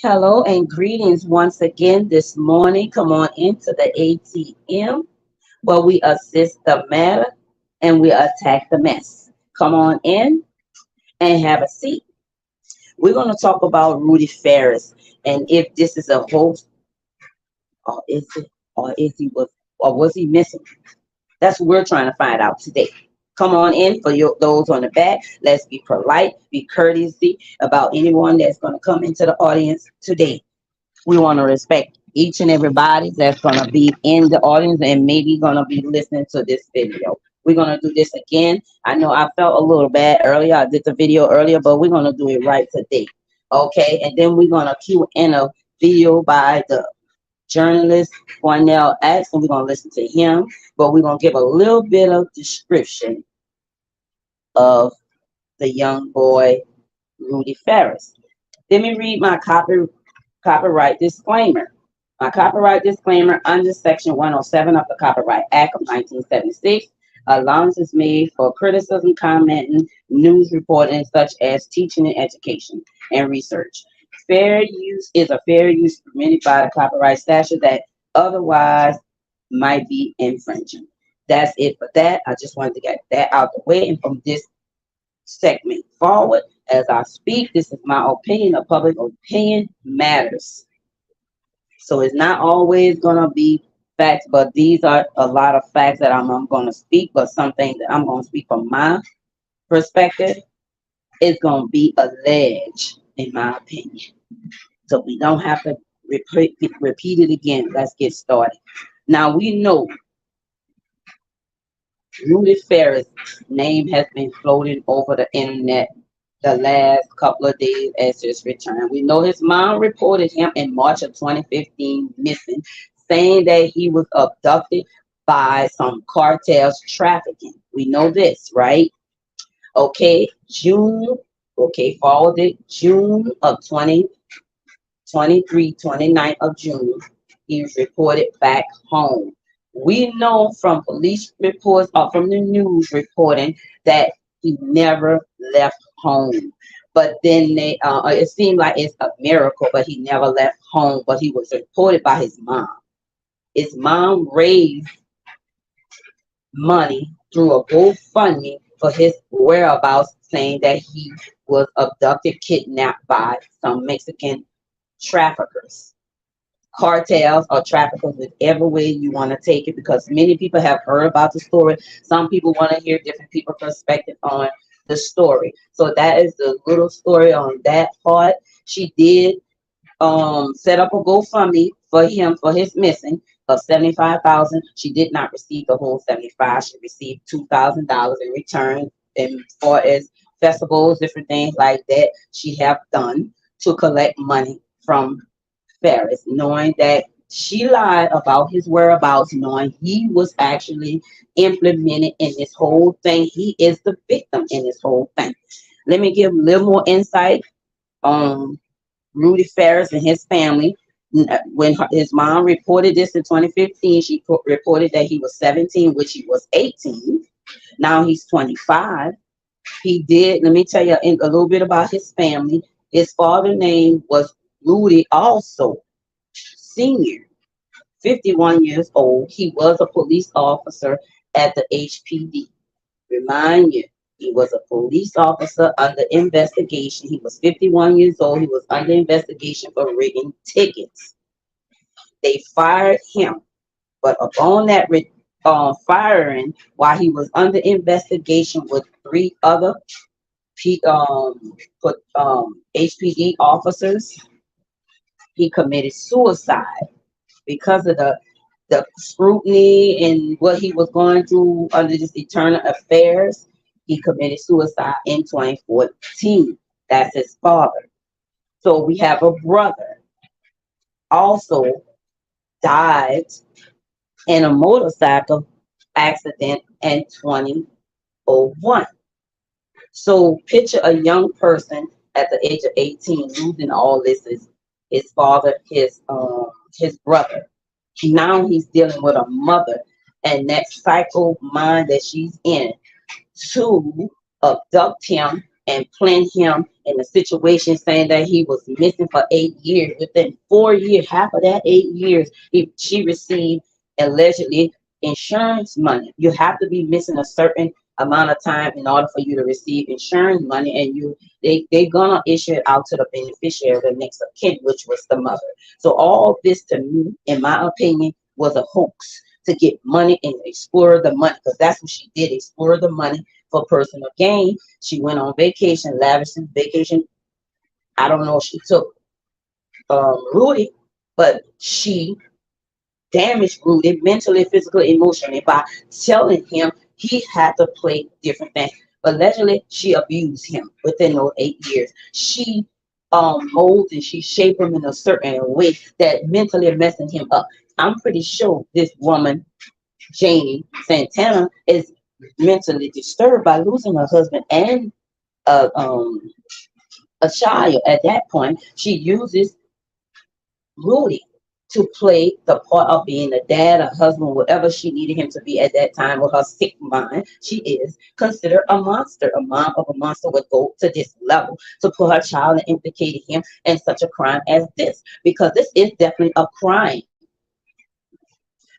Hello and greetings once again this morning. Come on into the ATM where we assist the matter and we attack the mess. Come on in and have a seat. We're going to talk about Rudy Farias and if this is a hoax or is it or was he missing? That's what we're trying to find out today. Come on in for those on the back. Let's be polite, be courteousy about anyone that's going to come into the audience today. We want to respect each and everybody that's going to be in the audience and maybe going to be listening to this video. We're going to do this again. I know I felt a little bad earlier. I did the video earlier, but we're going to do it right today. Okay. And then we're going to cue in a video by the journalist Cornell X, and we're going to listen to him, but we're going to give a little bit of description of the young boy, Rudy Ferris. Let me read my copyright disclaimer. My copyright disclaimer under Section 107 of the Copyright Act of 1976. Allowance is made for criticism, commenting, news reporting, such as teaching and education and research. Fair use is a fair use permitted by the copyright statute that otherwise might be infringing. That's it for that. I just wanted to get that out the way. And from this segment forward, as I speak, this is my opinion. A public opinion matters. So it's not always going to be facts, but these are a lot of facts that I'm going to speak, but something that I'm going to speak from my perspective is going to be alleged, in my opinion. So we don't have to repeat it again. Let's get started. Now we know Rudy Ferris' name has been floating over the internet the last couple of days as his return. We know his mom reported him in March of 2015 missing, saying that he was abducted by some cartels trafficking. We know this, right? Okay, forward it, June of 2023, 29th of June, he was reported back home. We know from police reports or from the news reporting that he never left home. But then it seemed like it's a miracle, but he never left home. But he was reported by his mom. His mom raised money through a GoFundMe for his whereabouts, saying that he was abducted, kidnapped by some Mexican traffickers, cartels or traffickers, whichever way you want to take it, because many people have heard about the story. Some people want to hear different people's perspective on the story. So that is the little story on that part. She did set up a GoFundMe for him for his missing of $75,000. She did not receive the whole 75. She received $2,000 in return. And for as festivals, different things like that, she have done to collect money from Ferris, knowing that she lied about his whereabouts, knowing he was actually implemented in this whole thing. He is the victim in this whole thing. Let me give a little more insight on Rudy Ferris and his family. When his mom reported this in 2015, she reported that he was 17, which he was 18. Now he's 25. Let me tell you a little bit about his family. His father's name was Rudy, also senior, 51 years old. He was a police officer at the HPD. Remind you, he was a police officer under investigation. He was 51 years old. He was under investigation for rigging tickets. They fired him, but upon that firing, while he was under investigation with three other HPD officers, he committed suicide because of the scrutiny and what he was going through under this eternal affairs. He committed suicide in 2014. That's his father. So we have a brother also died in a motorcycle accident in 2001. So picture a young person at the age of 18 losing all this, is his father, his brother. Now he's dealing with a mother and that psycho mind that she's in to abduct him and plant him in a situation saying that he was missing for 8 years. Within 4 years, half of that 8 years, she received allegedly insurance money. You have to be missing a certain amount of time in order for you to receive insurance money, and they're gonna issue it out to the beneficiary, the next of kin, which was the mother. So all this, to me, in my opinion, was a hoax to get money and explore the money, because that's what she did, explore the money for personal gain. She went on vacation, lavish vacation. I don't know if she took Rudy, but she damaged Rudy mentally, physically, emotionally by telling him he had to play different things. But allegedly, she abused him within those 8 years. She molded and she shaped him in a certain way that mentally messing him up. I'm pretty sure this woman, Janie Santana, is mentally disturbed by losing her husband and a, um, a child. At that point, she uses Rudy to play the part of being a dad, a husband, whatever she needed him to be at that time with her sick mind. She is considered a monster. A mom of a monster would go to this level to put her child and implicated him in such a crime as this, because this is definitely a crime,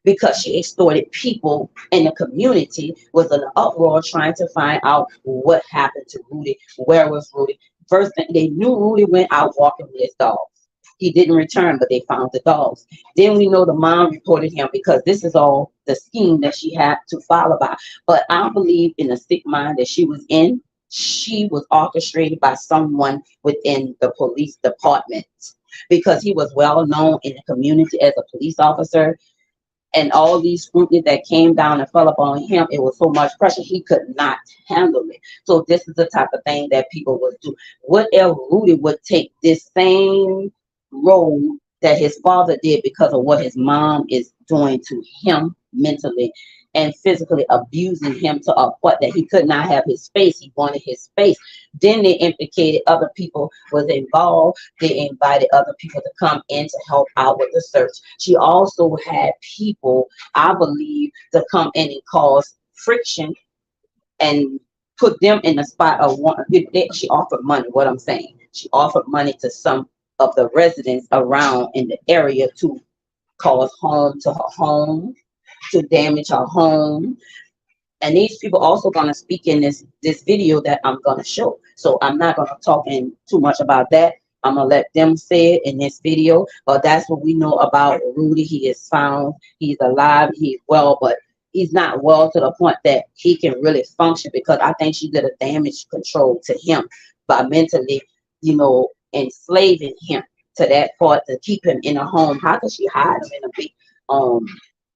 because she extorted people in the community, was an uproar trying to find out what happened to Rudy. Where was Rudy? First thing, they knew Rudy went out walking with his dogs. He didn't return, but they found the dogs. Then we know the mom reported him, because this is all the scheme that she had to follow by. But I believe in the sick mind that she was in, she was orchestrated by someone within the police department, because he was well known in the community as a police officer, and all these scrutiny that came down and fell upon him, it was so much pressure he could not handle it. So this is the type of thing that people would do. What if Rudy would take this same role that his father did, because of what his mom is doing to him mentally and physically abusing him to a point that he could not have his space. He wanted his space. Then they implicated other people was involved. They invited other people to come in to help out with the search. She also had people, I believe, to come in and cause friction and put them in the spot of one. She offered money. What I'm saying, she offered money to some of the residents around in the area to cause harm to her home, to damage her home. And these people also going to speak in this video that I'm going to show. So I'm not going to talk in too much about that. I'm going to let them say it in this video. But that's what we know about Rudy. He is found. He's alive. He's well, but he's not well to the point that he can really function, because I think she did a damage control to him by mentally, enslaving him to that part to keep him in a home. How could she hide him in a big um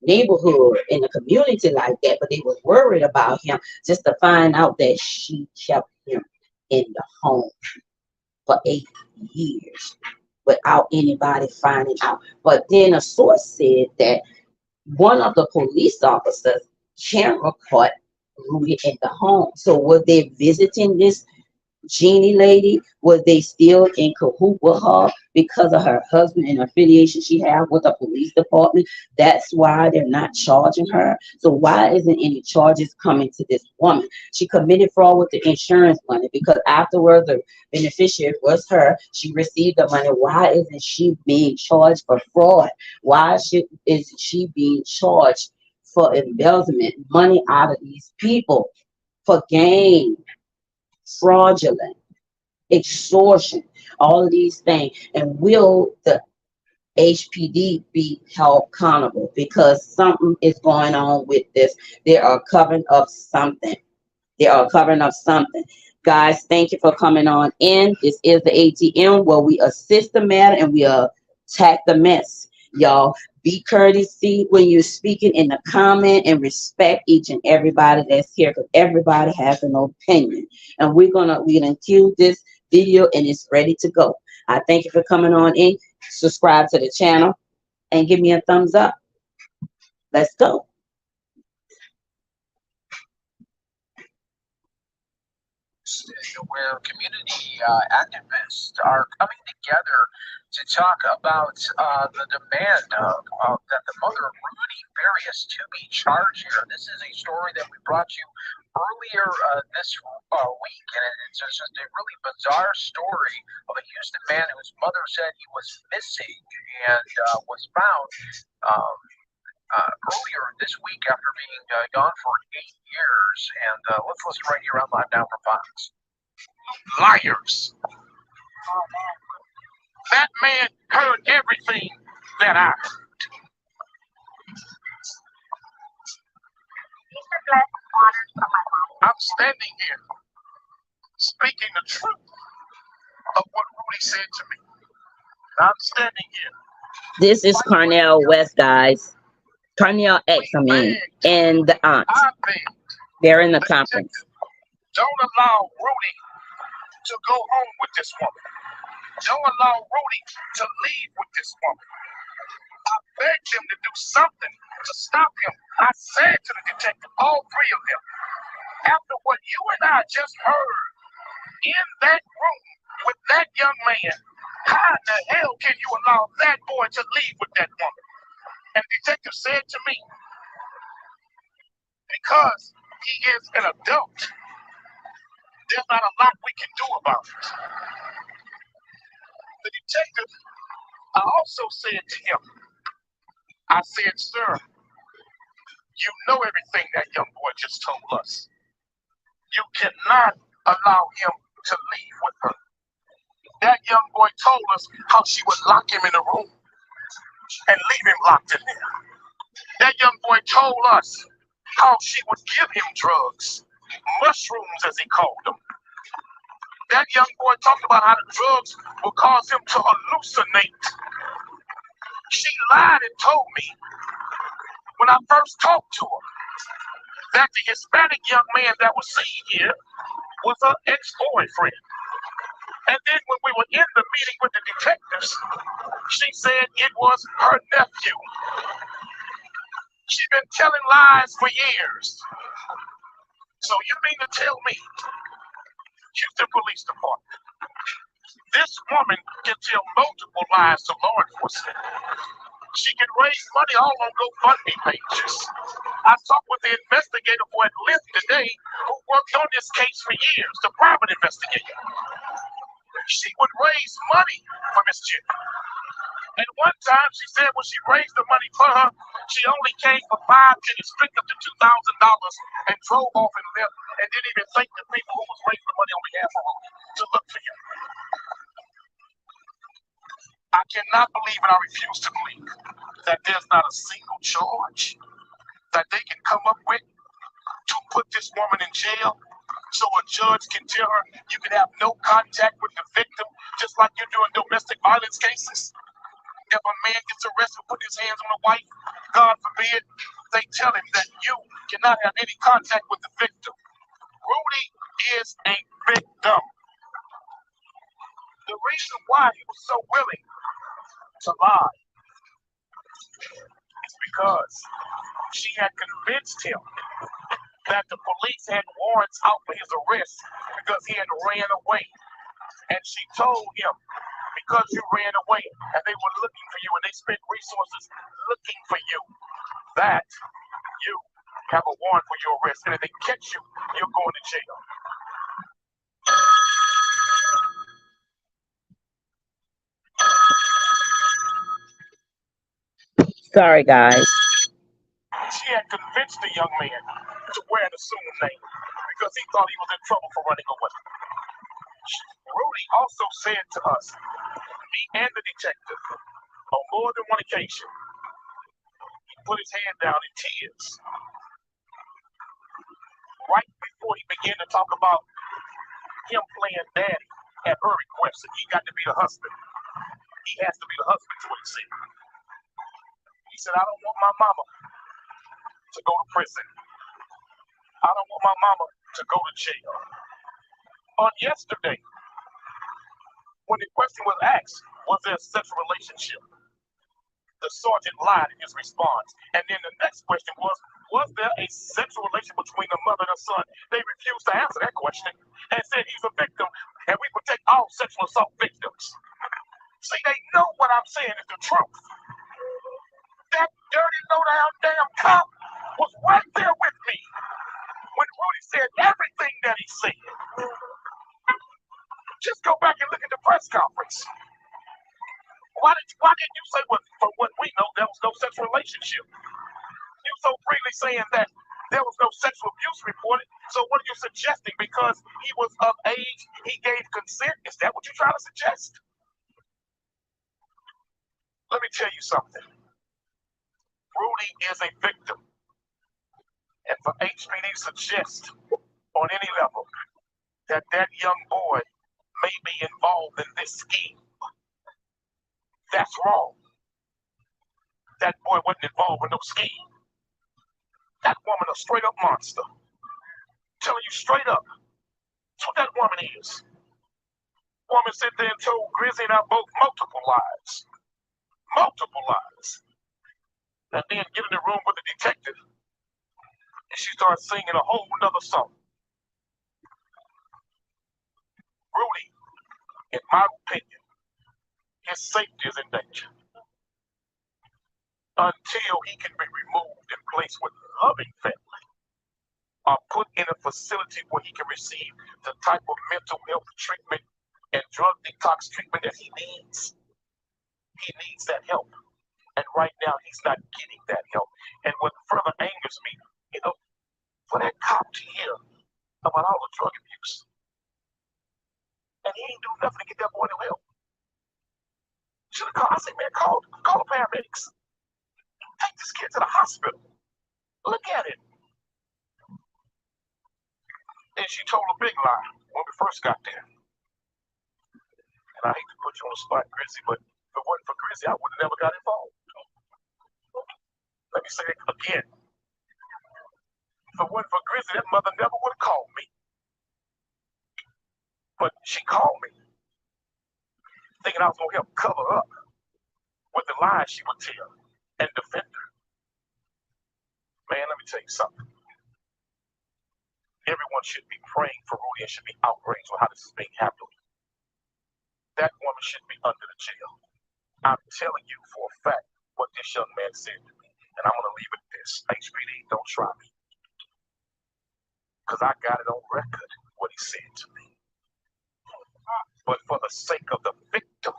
neighborhood in a community like that? But they was worried about him, just to find out that she kept him in the home for 8 years without anybody finding out. But then a source said that one of the police officers camera caught Rudy in the home. So were they visiting this Jeannie lady? Was they still in cahoot with her because of her husband and affiliation she had with the police department? That's why they're not charging her. So why isn't any charges coming to this woman? She committed fraud with the insurance money, because afterwards the beneficiary was her. She received the money. Why isn't she being charged for fraud? Isn't she being charged for embezzlement, money out of these people for gain? Fraudulent, extortion, all of these things. And will the HPD be held accountable? Because something is going on with this. They are covering up something. They are covering up something. Guys, thank you for coming on in. This is the ATM, where we assist the matter and we attack the mess. Y'all, be courtesy when you're speaking in the comment, and respect each and everybody that's here, because everybody has an opinion. And we're gonna cue this video and it's ready to go. I thank you for coming on in. Subscribe to the channel and give me a thumbs up. Let's go. Where community activists are coming together to talk about the demand that the mother of Rudy Farias to be charged here. This is a story that we brought you earlier this week, and it's just a really bizarre story of a Houston man whose mother said he was missing and was found earlier this week after being gone for 8 years. And let's listen right here on Live Now from Fox. Liars! That man heard everything that I heard. I'm standing here speaking the truth of what Rudy said to me. I'm standing here. This is Cornell West, guys. Cornell X, I mean, and the aunt. They're in the conference. Don't allow Rudy to go home with this woman. Don't allow Rudy to leave with this woman. I begged him to do something to stop him. I said to the detective, all three of them, after what you and I just heard in that room with that young man, how in the hell can you allow that boy to leave with that woman? And the detective said to me, because he is an adult, there's not a lot we can do about it. The detective, I also said to him, I said, sir, you know everything that young boy just told us. You cannot allow him to leave with her. That young boy told us how she would lock him in a room and leave him locked in there. That young boy told us how she would give him drugs, mushrooms as he called them. That young boy talked about how the drugs would cause him to hallucinate. She lied and told me when I first talked to her that the Hispanic young man that was seen here was her ex-boyfriend. And then when we were in the meeting with the detectives, she said it was her nephew. She's been telling lies for years. So you mean to tell me, Houston Police Department, this woman can tell multiple lies to law enforcement. She can raise money all on GoFundMe pages. I talked with the investigator for at Lyft today who worked on this case for years, the private investigator. She would raise money for Miss Jenny. And one time she said when she raised the money for her, she only came for 5 minutes, picked up the $2,000 and drove off and left and didn't even thank the people who was raising the money on behalf of her to look for you. I cannot believe and I refuse to believe that there's not a single charge that they can come up with to put this woman in jail so a judge can tell her you can have no contact with the victim, just like you do in domestic violence cases. If a man gets arrested for putting his hands on a wife, God forbid, they tell him that you cannot have any contact with the victim. Rudy is a victim. The reason why he was so willing to lie is because she had convinced him that the police had warrants out for his arrest because he had ran away. And she told him, because you ran away and they were looking for you and they spent resources looking for you, that you have a warrant for your arrest. And if they catch you, you're going to jail. Sorry, guys. She had convinced the young man to wear an assumed name because he thought he was in trouble for running away. Rudy also said to us, me and the detective, on more than one occasion, he put his hand down in tears. Right before he began to talk about him playing daddy at her request, and he got to be the husband. He has to be the husband, is what he said. He said, I don't want my mama to go to prison. I don't want my mama to go to jail. On yesterday, when the question was asked, was there a sexual relationship? The sergeant lied in his response. And then the next question was there a sexual relationship between the mother and the son? They refused to answer that question and said he's a victim and we protect all sexual assault victims. See, they know what I'm saying is the truth. That dirty, low-down damn cop was right there with me when Rudy said everything that he said. Just go back and look at the press conference. Why didn't you say from what we know there was no sexual relationship? You so freely saying that there was no sexual abuse reported. So what are you suggesting? Because he was of age, he gave consent? Is that what you're trying to suggest? Let me tell you something. Rudy is a victim. And for HPD to suggest on any level that that young boy may be involved in this scheme, that's wrong. That boy wasn't involved in no scheme. That woman a straight up monster. Telling you straight up. That's what that woman is. Woman sat there and told Grizzy and I both multiple lies. Multiple lies. And then get in the room with the detective and she started singing a whole nother song. Rudy, in my opinion, his safety is in danger. Until he can be removed and placed with loving family or put in a facility where he can receive the type of mental health treatment and drug detox treatment that he needs. He needs that help. And right now, he's not getting that help. And what further angers me, for that cop to hear about all the drug abuse, and he ain't do nothing to get that boy no help. Should have called. I said, man, call the paramedics. Take this kid to the hospital. Look at it. And she told a big lie when we first got there. And I hate to put you on the spot, Grizzy, but if it wasn't for Grizzy, I would have never got involved. Let me say it again. If it wasn't for Grizzy, that mother never would have called me. But she called me, thinking I was going to help cover up with the lies she would tell and defend her. Man, let me tell you something. Everyone should be praying for Rudy and should be outraged with how this is being handled. That woman should be under the jail. I'm telling you for a fact what this young man said to me. And I'm going to leave it at this. HPD, don't try me. Because I got it on record what he said to me. But for the sake of the victim,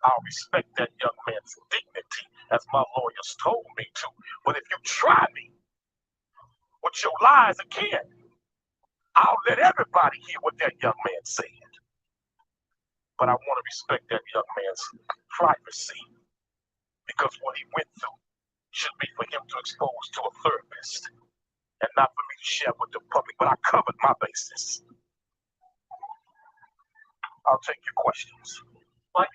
I'll respect that young man's dignity as my lawyers told me to. But if you try me with your lies again, I'll let everybody hear what that young man said. But I want to respect that young man's privacy because what he went through should be for him to expose to a therapist and not for me to share with the public. But I covered my bases. I'll take your questions. What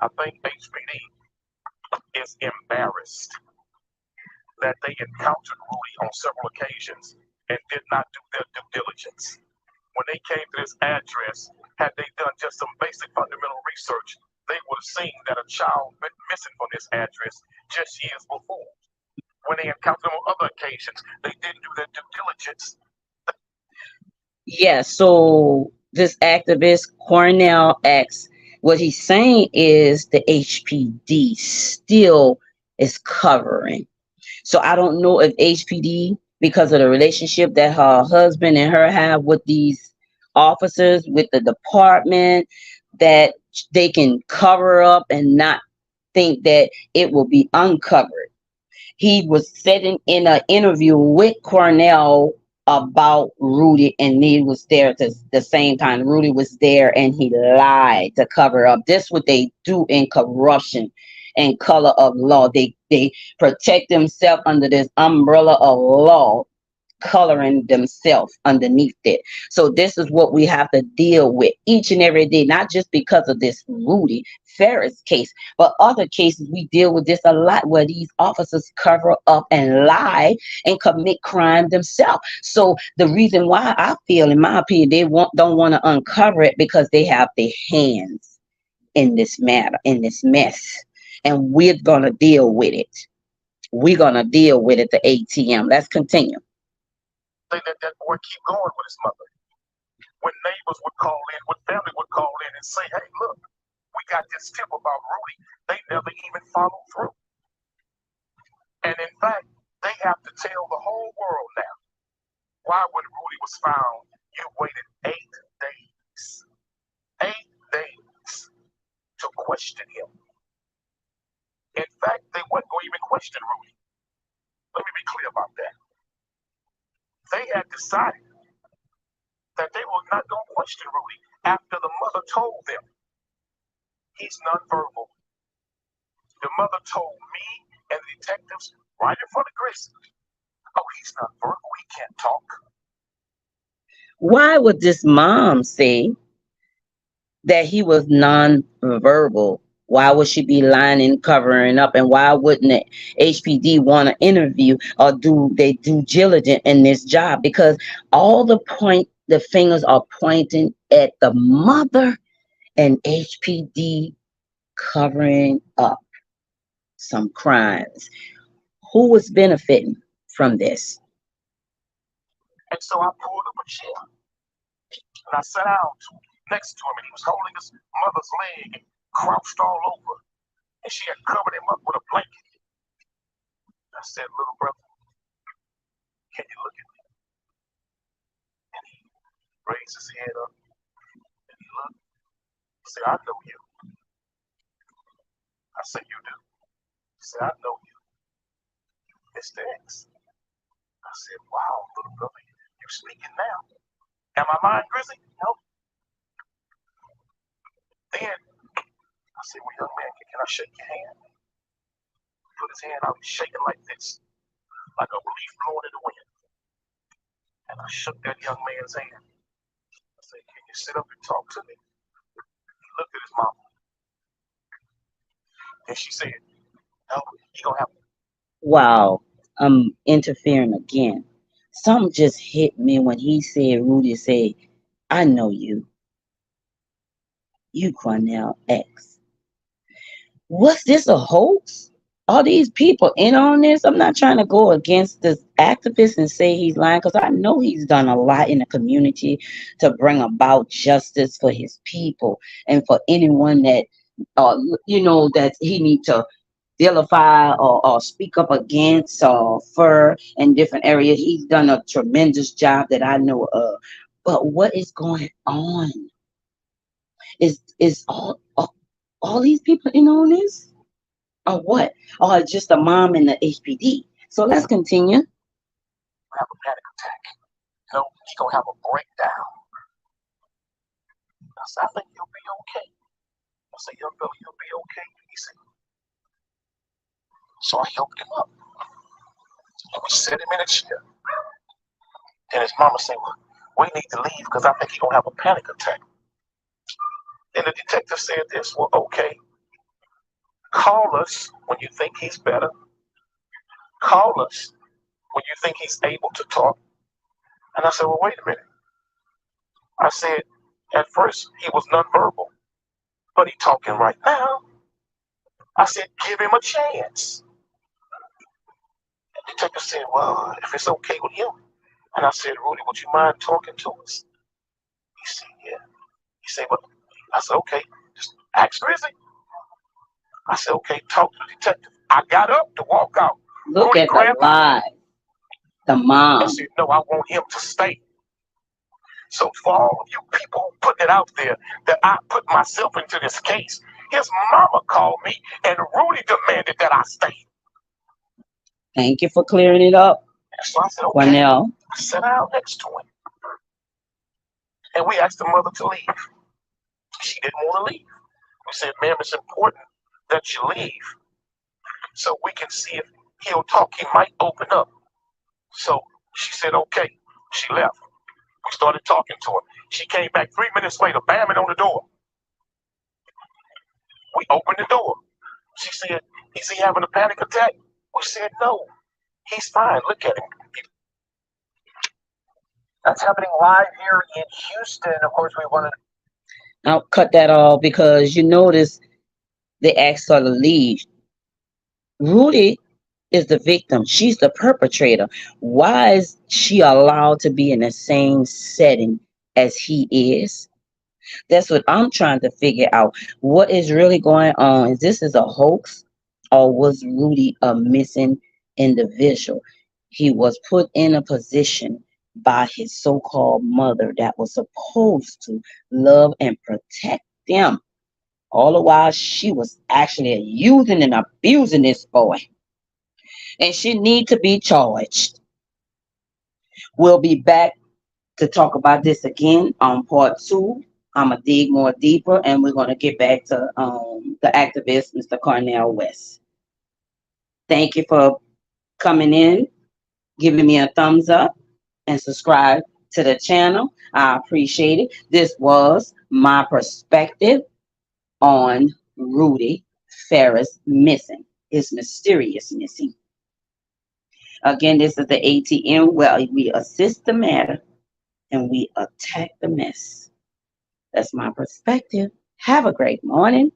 I think HPD is embarrassed that they encountered Rudy on several occasions and did not do their due diligence. When they came to this address, had they done just some basic fundamental research, they would have seen that a child went missing from this address just years before. When they encountered them on other occasions, they didn't do their due diligence. Yeah, so this activist Cornell asks, what he's saying is the HPD still is covering. So I don't know if HPD, because of the relationship that her husband and her have with these officers, with the department, that they can cover up and not think that it will be uncovered. He was sitting in an interview with Cornell about Rudy, and he was there at the same time. Rudy was there, and he lied to cover up. This is what they do in corruption and color of law. They protect themselves under this umbrella of law, coloring themselves underneath it. So this is what we have to deal with each and every day, not just because of this Rudy Farias case, but other cases we deal with this a lot where these officers cover up and lie and commit crime themselves. So the reason why I feel, in my opinion, they don't want to uncover it because they have their hands in this matter, in this mess. And we're going to deal with it. We're going to deal with it, the ATM. Let's continue. They let that boy keep going with his mother. when neighbors would call in, when family would call in and say, hey, look, we got this tip about Rudy. They never even followed through. And in fact, they have to tell the whole world now why when Rudy was found, you waited 8 days. 8 days to question him. In fact, they weren't going to even question Rudy. Let me be clear about that. They had decided that they were not going to question Rudy after the mother told them he's nonverbal. The mother told me and the detectives right in front of Gracie, oh, he's nonverbal, he can't talk. Why would this mom say that he was non-verbal? Why would she be lying and covering up? And why wouldn't the HPD want to interview or do they due diligence in this job? Because all the fingers are pointing at the mother and HPD covering up some crimes. Who was benefiting from this? And so I pulled up a chair and I sat down next to him, and he was holding his mother's leg and crouched all over, and she had covered him up with a blanket. I said, little brother, can you look at me? And he raised his head up and he looked. He said, I know you. I said, you do? He said, I know you. Mr. X. I said, wow, little brother, you speaking now. Am I lying, Grizzly? No. Then I said, well, young man, can I shake your hand? He put his hand out, he's shaking like this, like a leaf blowing in the wind. And I shook that young man's hand. I said, can you sit up and talk to me? He looked at his mama. And she said, no, you gonna have to. Wow, I'm interfering again. Something just hit me when Rudy said, I know you. You, Cornell X. Was this a hoax? Are these people in on this? I'm not trying to go against this activist and say he's lying because I know he's done a lot in the community to bring about justice for his people and for anyone that, that he need to vilify or speak up against or for in different areas. He's done a tremendous job that I know of. But what is going on? Is all these people in on this? Or what? Or just the mom and the HPD? So let's continue. Have a panic attack. No, he's gonna have a breakdown. I said, I think you'll be okay. I said, young fella, you'll be okay. He said, so I helped him up. And we set him in a chair. And his mama said, well, we need to leave because I think he's gonna have a panic attack. And the detective said this, well, okay. Call us when you think he's better. Call us when you think he's able to talk. And I said, well, wait a minute. I said, at first he was nonverbal, but he's talking right now. I said, give him a chance. And the detective said, well, if it's okay with him. And I said, Rudy, would you mind talking to us? He said, yeah. He said, well, I said, okay, just ask Grizzly. I said, okay, talk to the detective. I got up to walk out. Look Rudy at the lie. The mom. I said, no, I want him to stay. So for all of you people putting it out there that I put myself into this case, his mama called me and Rudy demanded that I stay. Thank you for clearing it up. So I said, okay. Cornell. I sat down next to him. And we asked the mother to leave. She didn't want to leave. We said, ma'am, it's important that you leave so we can see if he'll talk. He might open up. So she said, okay. She left. We started talking to her. She came back 3 minutes later, bamming on the door. We opened the door. She said, is he having a panic attack? We said, no. He's fine. Look at him. That's happening live here in Houston. Of course, we wanted to... I'll cut that off because you notice they asked her to leave. Rudy is the victim. She's the perpetrator. Why is she allowed to be in the same setting as he is? That's what I'm trying to figure out. What is really going on? Is this is a hoax, or was Rudy a missing individual? He was put in a position by his so-called mother that was supposed to love and protect them. All the while she was actually using and abusing this boy. And she need to be charged. We'll be back to talk about this again on part two. I'm gonna dig more deeper, and we're gonna get back to the activist, Mr. Cornell West. Thank you for coming in, giving me a thumbs up, and subscribe to the channel. I appreciate it. This was my perspective on Rudy Farias missing, his mysterious missing. Again, this is the ATM where we assist the matter and we attack the mess. That's my perspective. Have a great morning.